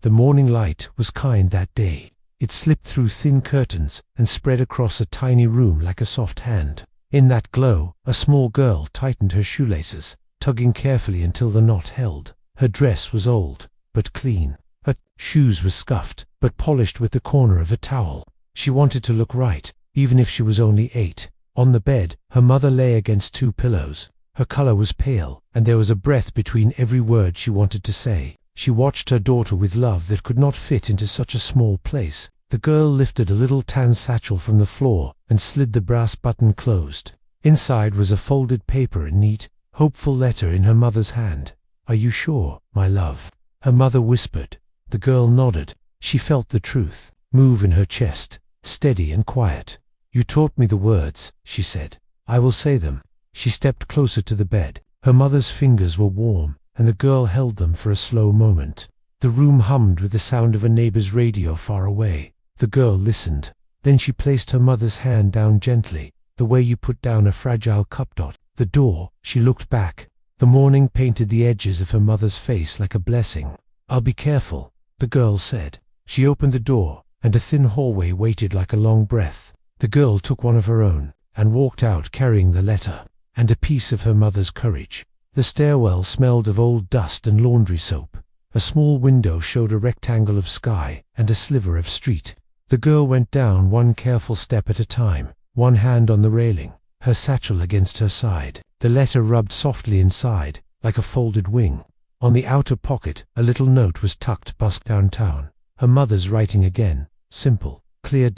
The morning light was kind that day. It slipped through thin curtains and spread across a tiny room like a soft hand. In that glow, a small girl tightened her shoelaces, tugging carefully until the knot held. Her dress was old, but clean. Her shoes were scuffed, but polished with the corner of a towel. She wanted to look right, even if she was only 8. On the bed, her mother lay against 2 pillows. Her color was pale, and there was a breath between every word she wanted to say. She watched her daughter with love that could not fit into such a small place. The girl lifted a little tan satchel from the floor and slid the brass button closed. Inside was a folded paper, a neat, hopeful letter in her mother's hand. "Are you sure, my love?" her mother whispered. The girl nodded. She felt the truth move in her chest, steady and quiet. "You taught me the words," she said. "I will say them." She stepped closer to the bed. Her mother's fingers were warm, and the girl held them for a slow moment. The room hummed with the sound of a neighbor's radio far away. The girl listened. Then she placed her mother's hand down gently, the way you put down a fragile cup. The door. She looked back. The morning painted the edges of her mother's face like a blessing. "I'll be careful," the girl said. She opened the door, and a thin hallway waited like a long breath. The girl took one of her own, and walked out carrying the letter, and a piece of her mother's courage. The stairwell smelled of old dust and laundry soap. A small window showed a rectangle of sky and a sliver of street. The girl went down one careful step at a time, one hand on the railing, her satchel against her side. The letter rubbed softly inside, like a folded wing. On the outer pocket, a little note was tucked. "Busk downtown." Her mother's writing again, simple, clear.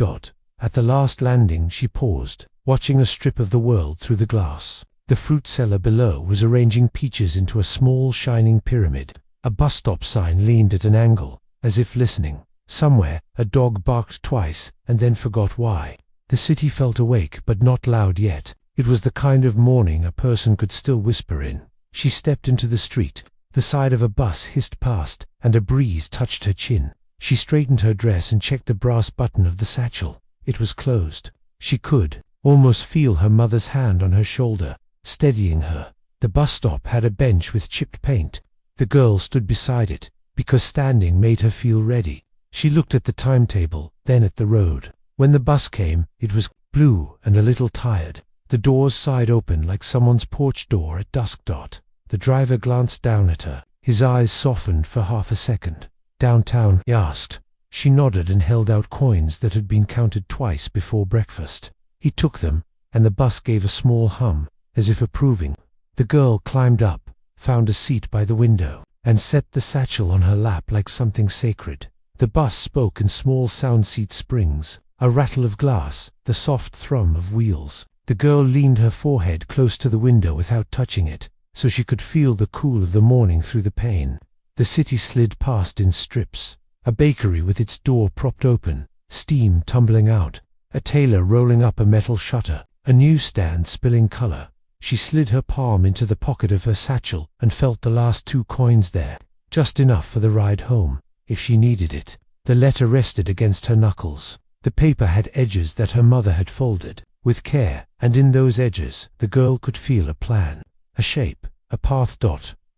At the last landing she paused, watching a strip of the world through the glass. The fruit seller below was arranging peaches into a small shining pyramid. A bus stop sign leaned at an angle, as if listening. Somewhere, a dog barked twice, and then forgot why. The city felt awake, but not loud yet. It was the kind of morning a person could still whisper in. She stepped into the street. The side of a bus hissed past, and a breeze touched her chin. She straightened her dress and checked the brass button of the satchel. It was closed. She could almost feel her mother's hand on her shoulder, steadying her. The bus stop had a bench with chipped paint. The girl stood beside it, because standing made her feel ready. She looked at the timetable, then at the road. When the bus came, it was blue and a little tired. The doors sighed open like someone's porch door at dusk. The driver glanced down at her. His eyes softened for half a second. "Downtown?" he asked. She nodded and held out coins that had been counted twice before breakfast. He took them, and the bus gave a small hum, as if approving. The girl climbed up, found a seat by the window, and set the satchel on her lap like something sacred. The bus spoke in small sound seat springs, a rattle of glass, the soft thrum of wheels. The girl leaned her forehead close to the window without touching it, so she could feel the cool of the morning through the pane. The city slid past in strips. A bakery with its door propped open, steam tumbling out, a tailor rolling up a metal shutter, a newsstand spilling color. She slid her palm into the pocket of her satchel and felt the last 2 coins there, just enough for the ride home, if she needed it. The letter rested against her knuckles. The paper had edges that her mother had folded, with care, and in those edges, the girl could feel a plan, a shape, a path.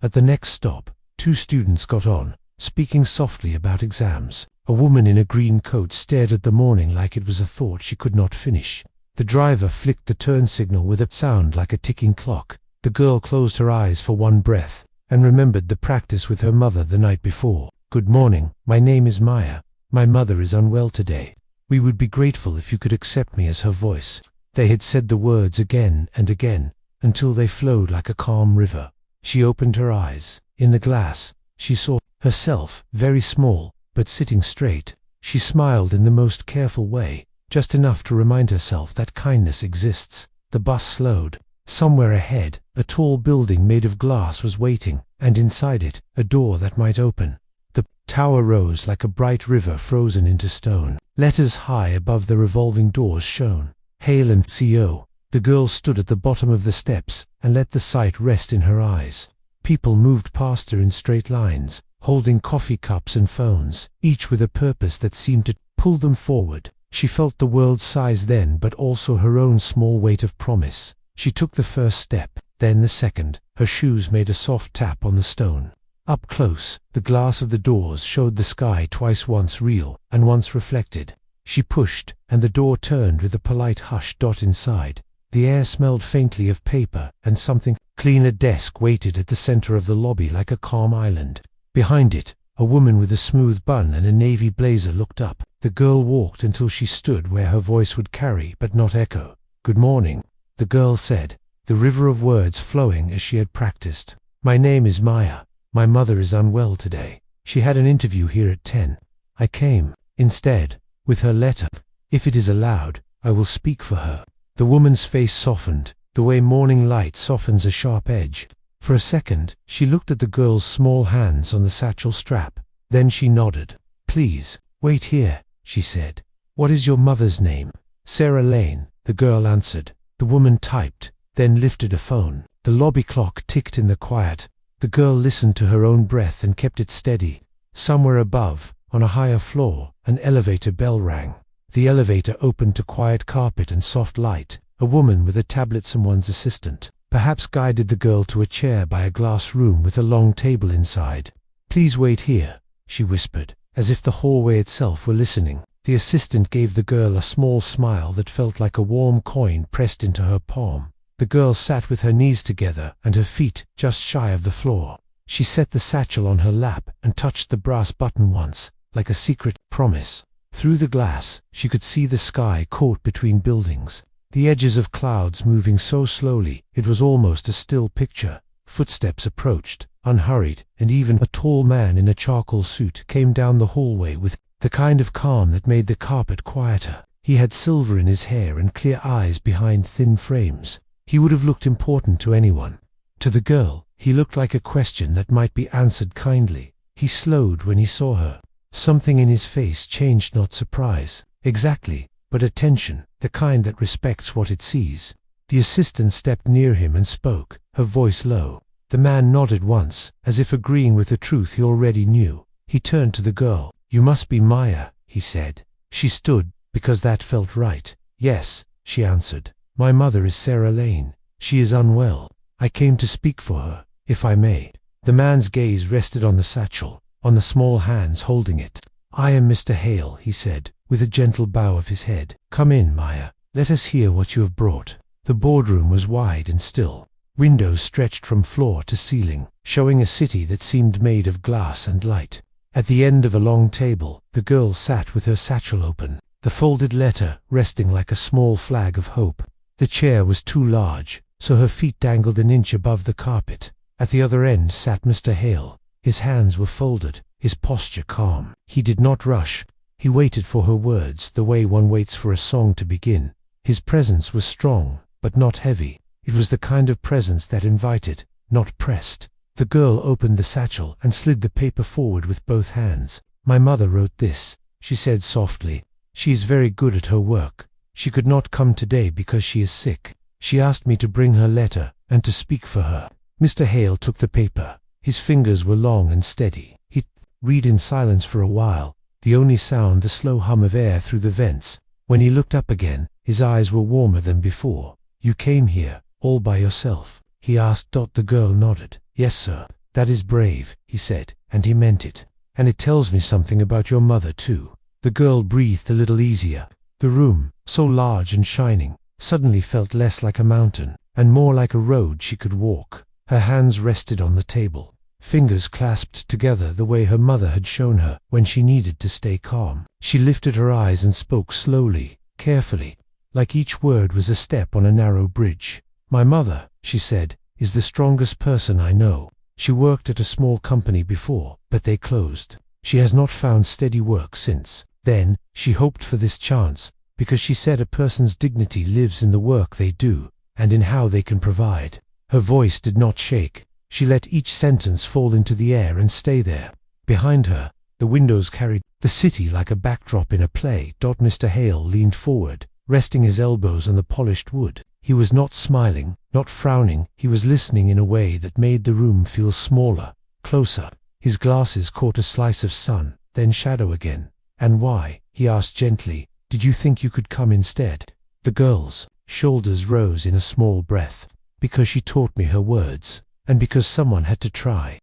At the next stop, 2 students got on, speaking softly about exams. A woman in a green coat stared at the morning like it was a thought she could not finish. The driver flicked the turn signal with a sound like a ticking clock. The girl closed her eyes for one breath, and remembered the practice with her mother the night before. "Good morning, my name is Maya. My mother is unwell today. We would be grateful if you could accept me as her voice." They had said the words again and again, until they flowed like a calm river. She opened her eyes. In the glass, she saw herself, very small, but sitting straight. She smiled in the most careful way, just enough to remind herself that kindness exists. The bus slowed. Somewhere ahead, a tall building made of glass was waiting, and inside it, a door that might open. The tower rose like a bright river frozen into stone. Letters high above the revolving doors shone. Hail and CO. The girl stood at the bottom of the steps and let the sight rest in her eyes. People moved past her in straight lines, holding coffee cups and phones, each with a purpose that seemed to pull them forward. She felt the world's size then, but also her own small weight of promise. She took the first step, then the second. Her shoes made a soft tap on the stone. Up close, the glass of the doors showed the sky twice, once real and once reflected. She pushed, and the door turned with a polite hush. Inside, the air smelled faintly of paper and something. A desk waited at the center of the lobby like a calm island. Behind it, a woman with a smooth bun and a navy blazer looked up. The girl walked until she stood where her voice would carry but not echo. "Good morning," the girl said, the river of words flowing as she had practiced. "My name is Maya. My mother is unwell today. She had an interview here at 10. I came, instead, with her letter. If it is allowed, I will speak for her." The woman's face softened, the way morning light softens a sharp edge. For a second, she looked at the girl's small hands on the satchel strap. Then she nodded. "Please, wait here," she said. "What is your mother's name?" "Sarah Lane," the girl answered. The woman typed, then lifted a phone. The lobby clock ticked in the quiet. The girl listened to her own breath and kept it steady. Somewhere above, on a higher floor, an elevator bell rang. The elevator opened to quiet carpet and soft light. A woman with a tablet, someone's assistant, perhaps, guided the girl to a chair by a glass room with a long table inside. "Please wait here," she whispered, as if the hallway itself were listening. The assistant gave the girl a small smile that felt like a warm coin pressed into her palm. The girl sat with her knees together and her feet just shy of the floor. She set the satchel on her lap and touched the brass button once, like a secret promise. Through the glass, she could see the sky caught between buildings, the edges of clouds moving so slowly it was almost a still picture. Footsteps approached, unhurried, and even a tall man in a charcoal suit came down the hallway with the kind of calm that made the carpet quieter. He had silver in his hair and clear eyes behind thin frames. He would have looked important to anyone. To the girl, he looked like a question that might be answered kindly. He slowed when he saw her. Something in his face changed, not surprise, exactly, but attention, the kind that respects what it sees. The assistant stepped near him and spoke, her voice low. The man nodded once, as if agreeing with the truth he already knew. He turned to the girl. "You must be Maya," he said. She stood, because that felt right. "Yes," she answered. "My mother is Sarah Lane. She is unwell. I came to speak for her, if I may." The man's gaze rested on the satchel, on the small hands holding it. "I am Mr. Hale," he said, with a gentle bow of his head. "Come in, Maya. Let us hear what you have brought." The boardroom was wide and still. Windows stretched from floor to ceiling, showing a city that seemed made of glass and light. At the end of a long table, the girl sat with her satchel open, the folded letter resting like a small flag of hope. The chair was too large, so her feet dangled an inch above the carpet. At the other end sat Mr. Hale. His hands were folded, his posture calm. He did not rush. He waited for her words the way one waits for a song to begin. His presence was strong, but not heavy. It was the kind of presence that invited, not pressed. The girl opened the satchel and slid the paper forward with both hands. "My mother wrote this," she said softly. "She is very good at her work. She could not come today because she is sick. She asked me to bring her letter and to speak for her." Mr. Hale took the paper. His fingers were long and steady. He read in silence for a while, the only sound the slow hum of air through the vents. When he looked up again, his eyes were warmer than before. "You came here, all by yourself?" he asked. The girl nodded. "Yes, sir." "That is brave," he said, and he meant it. "And it tells me something about your mother, too." The girl breathed a little easier. The room, so large and shining, suddenly felt less like a mountain, and more like a road she could walk. Her hands rested on the table, fingers clasped together the way her mother had shown her when she needed to stay calm. She lifted her eyes and spoke slowly, carefully, like each word was a step on a narrow bridge. "My mother," she said, "is the strongest person I know. She worked at a small company before, but they closed. She has not found steady work since. Then, she hoped for this chance, because she said a person's dignity lives in the work they do, and in how they can provide." Her voice did not shake. She let each sentence fall into the air and stay there. Behind her, the windows carried the city like a backdrop in a play. Mr. Hale leaned forward, resting his elbows on the polished wood. He was not smiling, not frowning. He was listening in a way that made the room feel smaller, closer. His glasses caught a slice of sun, then shadow again. "And why," he asked gently, "did you think you could come instead?" The girl's shoulders rose in a small breath. "Because she taught me her words, and because someone had to try."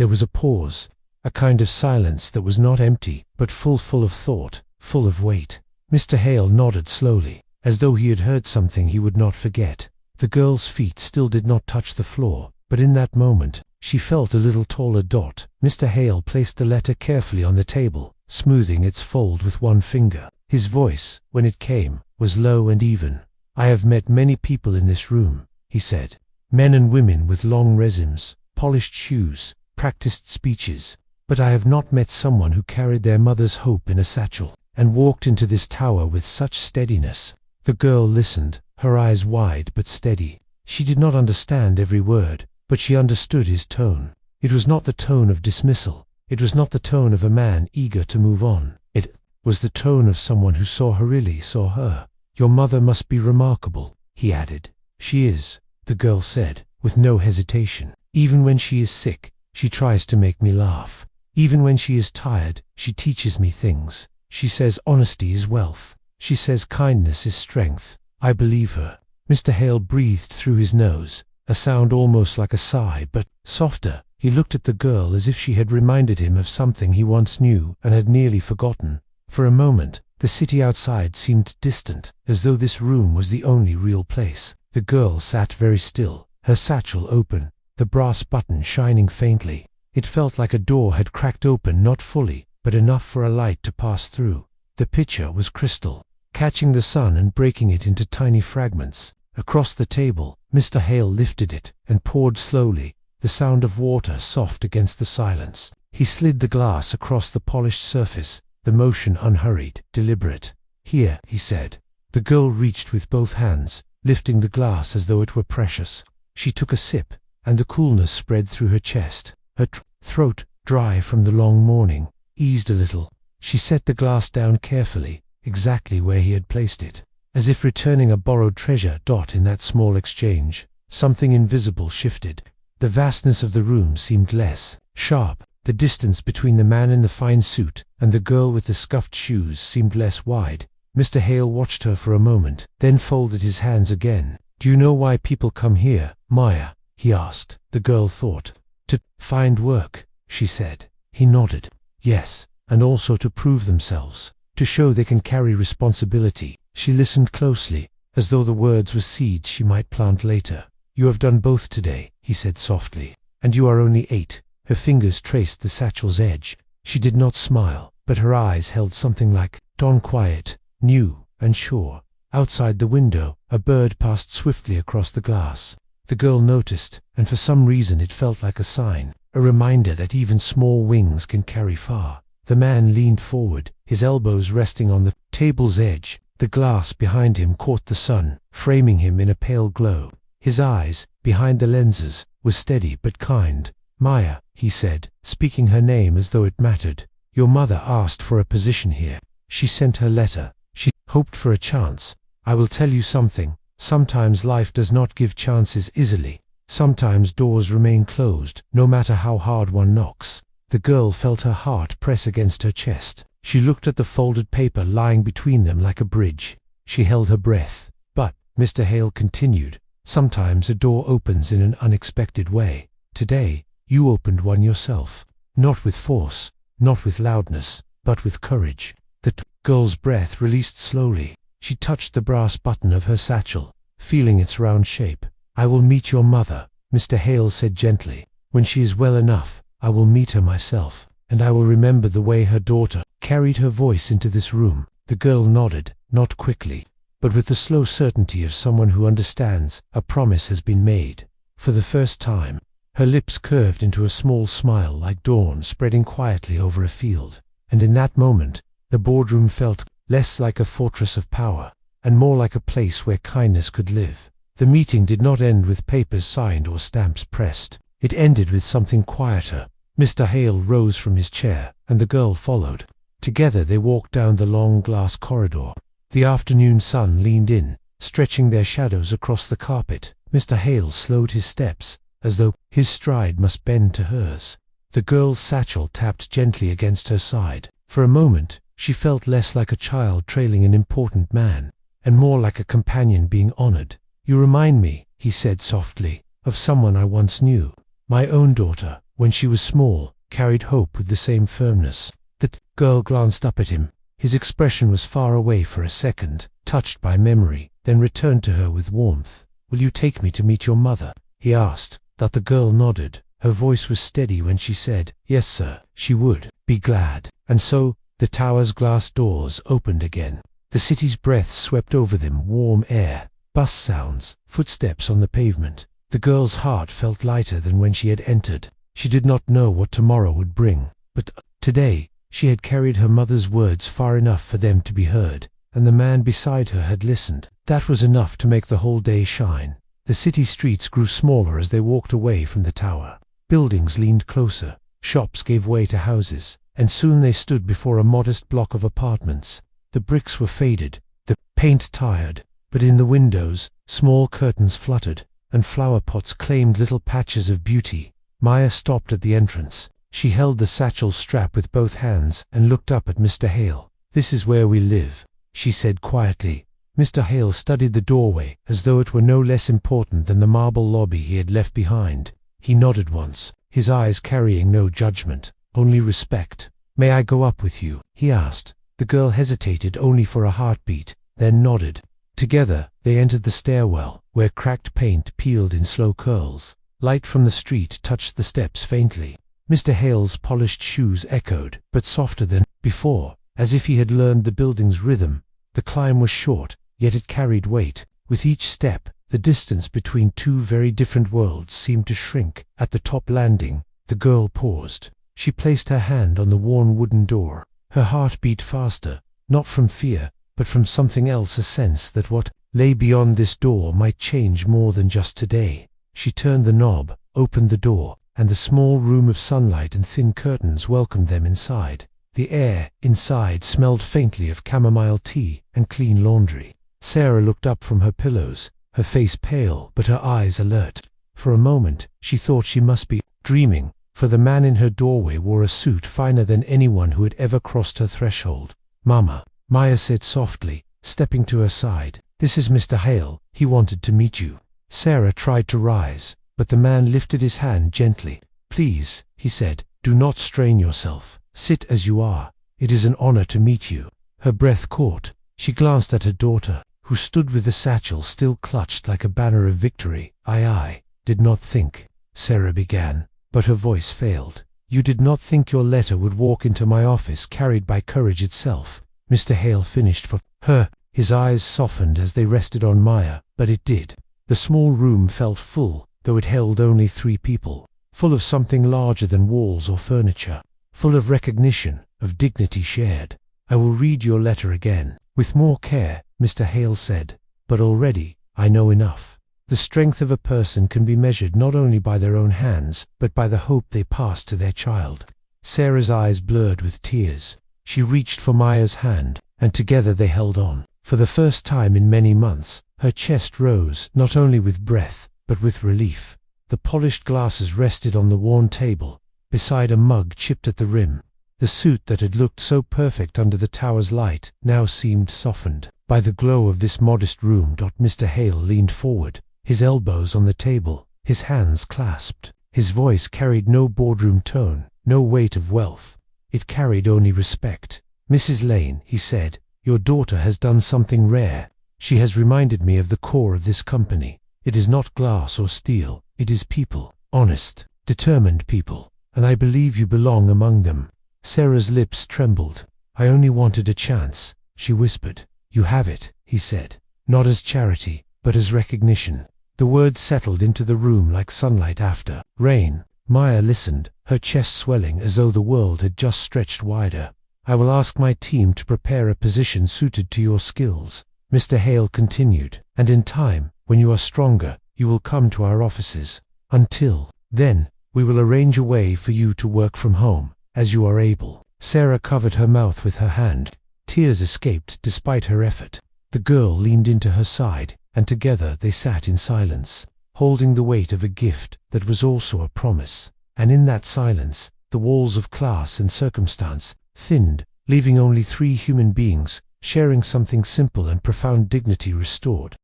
There was a pause, a kind of silence that was not empty, but full of thought, full of weight. Mr. Hale nodded slowly, as though he had heard something he would not forget. The girl's feet still did not touch the floor, but in that moment, she felt a little taller dot. Mr. Hale placed the letter carefully on the table, smoothing its fold with one finger. His voice, when it came, was low and even. "I have met many people in this room," he said. "Men and women with long resumes, polished shoes, practiced speeches. But I have not met someone who carried their mother's hope in a satchel, and walked into this tower with such steadiness." The girl listened, her eyes wide but steady. She did not understand every word, but she understood his tone. It was not the tone of dismissal. It was not the tone of a man eager to move on. It was the tone of someone who really saw her. "Your mother must be remarkable," he added. "She is," the girl said, with no hesitation. "Even when she is sick, she tries to make me laugh. Even when she is tired, she teaches me things. She says honesty is wealth. She says kindness is strength. I believe her." Mr. Hale breathed through his nose, a sound almost like a sigh, but softer. He looked at the girl as if she had reminded him of something he once knew and had nearly forgotten. For a moment, the city outside seemed distant, as though this room was the only real place. The girl sat very still, her satchel open, the brass button shining faintly. It felt like a door had cracked open, not fully, but enough for a light to pass through. The pitcher was crystal, catching the sun and breaking it into tiny fragments. Across the table, Mr. Hale lifted it and poured slowly, the sound of water soft against the silence. He slid the glass across the polished surface, the motion unhurried, deliberate. "Here," he said. The girl reached with both hands, lifting the glass as though it were precious. She took a sip, and the coolness spread through her chest. Her throat, dry from the long morning, eased a little. She set the glass down carefully, exactly where he had placed it. As if returning a borrowed treasure. In that small exchange, something invisible shifted. The vastness of the room seemed less sharp. The distance between the man in the fine suit and the girl with the scuffed shoes seemed less wide. Mr. Hale watched her for a moment, then folded his hands again. "Do you know why people come here, Maya?" he asked. The girl thought. "To find work," she said. He nodded. "Yes, and also to prove themselves, to show they can carry responsibility." She listened closely, as though the words were seeds she might plant later. "You have done both today," he said softly. "And you are only 8. Her fingers traced the satchel's edge. She did not smile, but her eyes held something like dawn, quiet, new, and sure. Outside the window, a bird passed swiftly across the glass. The girl noticed, and for some reason it felt like a sign, a reminder that even small wings can carry far. The man leaned forward, his elbows resting on the table's edge. The glass behind him caught the sun, framing him in a pale glow. His eyes, behind the lenses, were steady but kind. "Maya," he said, speaking her name as though it mattered. "Your mother asked for a position here. She sent her letter. She hoped for a chance. I will tell you something. Sometimes life does not give chances easily. Sometimes doors remain closed, no matter how hard one knocks." The girl felt her heart press against her chest. She looked at the folded paper lying between them like a bridge. She held her breath. "But," Mr. Hale continued, "sometimes a door opens in an unexpected way. Today, you opened one yourself. Not with force, not with loudness, but with courage." The girl's breath released slowly. She touched the brass button of her satchel, feeling its round shape. "I will meet your mother," Mr. Hale said gently. "When she is well enough, I will meet her myself, and I will remember the way her daughter carried her voice into this room." The girl nodded, not quickly, but with the slow certainty of someone who understands a promise has been made. For the first time, her lips curved into a small smile like dawn spreading quietly over a field. And in that moment, the boardroom felt less like a fortress of power, and more like a place where kindness could live. The meeting did not end with papers signed or stamps pressed. It ended with something quieter. Mr. Hale rose from his chair, and the girl followed. Together they walked down the long glass corridor. The afternoon sun leaned in, stretching their shadows across the carpet. Mr. Hale slowed his steps, as though his stride must bend to hers. The girl's satchel tapped gently against her side. For a moment, she felt less like a child trailing an important man, and more like a companion being honored. "You remind me," he said softly, "of someone I once knew. My own daughter, when she was small, carried hope with the same firmness. The girl glanced up at him. His expression was far away for a second, touched by memory, then returned to her with warmth. "Will you take me to meet your mother?" he asked. That the girl nodded. Her voice was steady when she said, "Yes, sir." She would be glad. And so, the tower's glass doors opened again. The city's breath swept over them, warm air, bus sounds, footsteps on the pavement. The girl's heart felt lighter than when she had entered. She did not know what tomorrow would bring, but today she had carried her mother's words far enough for them to be heard, and the man beside her had listened. That was enough to make the whole day shine. The city streets grew smaller as they walked away from the tower. Buildings leaned closer, shops gave way to houses, and soon they stood before a modest block of apartments. The bricks were faded, the paint tired, but in the windows, small curtains fluttered, and flower pots claimed little patches of beauty. Maya stopped at the entrance. She held the satchel strap with both hands and looked up at Mr. Hale. "This is where we live," she said quietly. Mr. Hale studied the doorway as though it were no less important than the marble lobby he had left behind. He nodded once, his eyes carrying no judgment, only respect. "May I go up with you?" he asked. The girl hesitated only for a heartbeat, then nodded. Together, they entered the stairwell, where cracked paint peeled in slow curls. Light from the street touched the steps faintly. Mr. Hale's polished shoes echoed, but softer than before, as if he had learned the building's rhythm. The climb was short, yet it carried weight. With each step, the distance between two very different worlds seemed to shrink. At the top landing, the girl paused. She placed her hand on the worn wooden door. Her heart beat faster, not from fear, but from something else, a sense that what lay beyond this door might change more than just today. She turned the knob, opened the door, and the small room of sunlight and thin curtains welcomed them inside. The air inside smelled faintly of chamomile tea and clean laundry. Sarah looked up from her pillows, her face pale but her eyes alert. For a moment she thought she must be dreaming, for the man in her doorway wore a suit finer than anyone who had ever crossed her threshold. "Mama," Maya said softly, stepping to her side. "This is Mr. Hale. He wanted to meet you." Sarah tried to rise, but the man lifted his hand gently. "Please," he said, "do not strain yourself. Sit as you are. It is an honor to meet you." Her breath caught. She glanced at her daughter, who stood with the satchel still clutched like a banner of victory. I did not think," Sarah began, but her voice failed. "You did not think your letter would walk into my office carried by courage itself," Mr. Hale finished for her. His eyes softened as they rested on Maya, but it did. The small room felt full, though it held only 3 people. Full of something larger than walls or furniture. Full of recognition, of dignity shared. "I will read your letter again, with more care," Mr. Hale said. "But already, I know enough. The strength of a person can be measured not only by their own hands, but by the hope they pass to their child." Sarah's eyes blurred with tears. She reached for Maya's hand, and together they held on. For the first time in many months, her chest rose, not only with breath, but with relief. The polished glasses rested on the worn table, beside a mug chipped at the rim. The suit that had looked so perfect under the tower's light now seemed softened by the glow of this modest room. Mr. Hale leaned forward, his elbows on the table, his hands clasped. His voice carried no boardroom tone, no weight of wealth. It carried only respect. "Mrs. Lane," he said, "your daughter has done something rare. She has reminded me of the core of this company. It is not glass or steel, it is people, honest, determined people, and I believe you belong among them." Sarah's lips trembled. "I only wanted a chance," she whispered. "You have it," he said, "not as charity, but as recognition." The words settled into the room like sunlight after rain. Maya listened, her chest swelling as though the world had just stretched wider. "I will ask my team to prepare a position suited to your skills," Mr. Hale continued, "and in time, when you are stronger, you will come to our offices. Until then, we will arrange a way for you to work from home, as you are able." Sarah covered her mouth with her hand. Tears escaped despite her effort. The girl leaned into her side, and together they sat in silence, holding the weight of a gift that was also a promise. And in that silence, the walls of class and circumstance thinned, leaving only 3 human beings, sharing something simple and profound, dignity restored.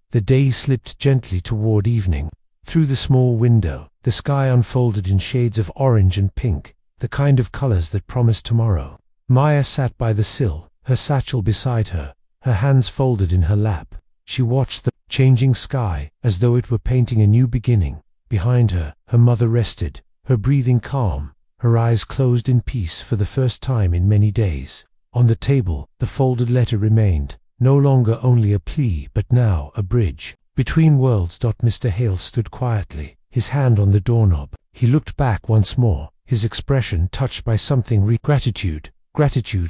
The day slipped gently toward evening. Through the small window, The sky unfolded in shades of orange and pink, the kind of colors that promise tomorrow. Maya sat by the sill, her satchel beside her, her hands folded in her lap. She watched the changing sky as though it were painting a new beginning. Behind her, her mother rested, her breathing calm, her eyes closed in peace for the first time in many days. On the table, the folded letter remained, no longer only a plea but now a bridge between worlds. Mr. Hale stood quietly, his hand on the doorknob. He looked back once more, his expression touched by something gratitude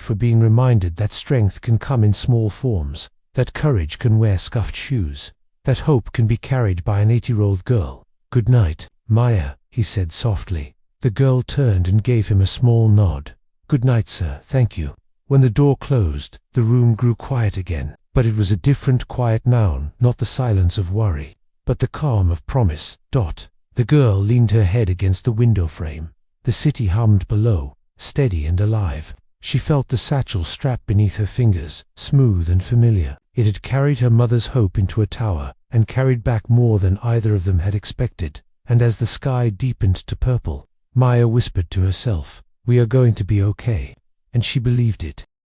for being reminded that strength can come in small forms, that courage can wear scuffed shoes, that hope can be carried by an 80-year-old girl. "Good night, Maya," he said softly. The girl turned and gave him a small nod. "Good night, sir, thank you." When the door closed, the room grew quiet again, but it was a different quiet now, not the silence of worry, but the calm of promise. The girl leaned her head against the window frame. The city hummed below, steady and alive. She felt the satchel strapped beneath her fingers, smooth and familiar. It had carried her mother's hope into a tower, and carried back more than either of them had expected. And as the sky deepened to purple, Maya whispered to herself, "We are going to be okay." And she believed it.